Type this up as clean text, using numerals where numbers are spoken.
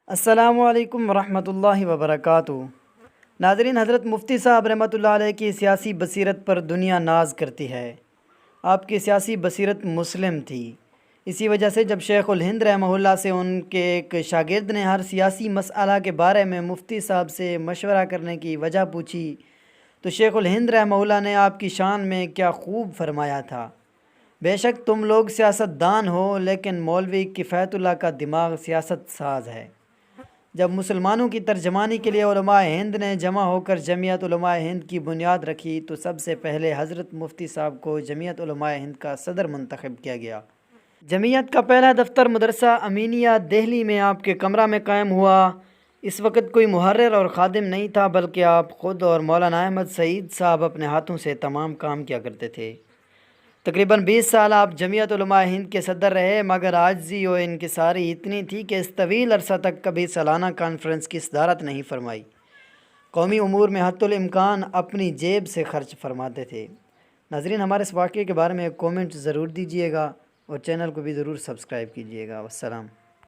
السلام علیکم ورحمۃ اللہ وبرکاتہ۔ ناظرین، حضرت مفتی صاحب رحمۃ اللہ علیہ کی سیاسی بصیرت پر دنیا ناز کرتی ہے۔ آپ کی سیاسی بصیرت مسلم تھی، اسی وجہ سے جب شیخ الہند رحمہ اللہ سے ان کے ایک شاگرد نے ہر سیاسی مسئلہ کے بارے میں مفتی صاحب سے مشورہ کرنے کی وجہ پوچھی تو شیخ الہند رحمہ اللہ نے آپ کی شان میں کیا خوب فرمایا تھا: بے شک تم لوگ سیاست دان ہو، لیکن مولوی کفایت اللہ کا دماغ سیاست ساز ہے۔ جب مسلمانوں کی ترجمانی کے لیے علماء ہند نے جمع ہو کر جمعیت علماء ہند کی بنیاد رکھی تو سب سے پہلے حضرت مفتی صاحب کو جمعیت علماء ہند کا صدر منتخب کیا گیا۔ جمعیت کا پہلا دفتر مدرسہ امینیہ دہلی میں آپ کے کمرہ میں قائم ہوا۔ اس وقت کوئی محرر اور خادم نہیں تھا، بلکہ آپ خود اور مولانا احمد سعید صاحب اپنے ہاتھوں سے تمام کام کیا کرتے تھے۔ تقریباً 20 سال آپ جمعیت علماء ہند کے صدر رہے، مگر عاجزی و انکساری اتنی تھی کہ اس طویل عرصہ تک کبھی سالانہ کانفرنس کی صدارت نہیں فرمائی۔ قومی امور میں حتی الامکان اپنی جیب سے خرچ فرماتے تھے۔ ناظرین، ہمارے اس واقعے کے بارے میں ایک کومنٹ ضرور دیجیے گا اور چینل کو بھی ضرور سبسکرائب کیجیے گا۔ والسلام۔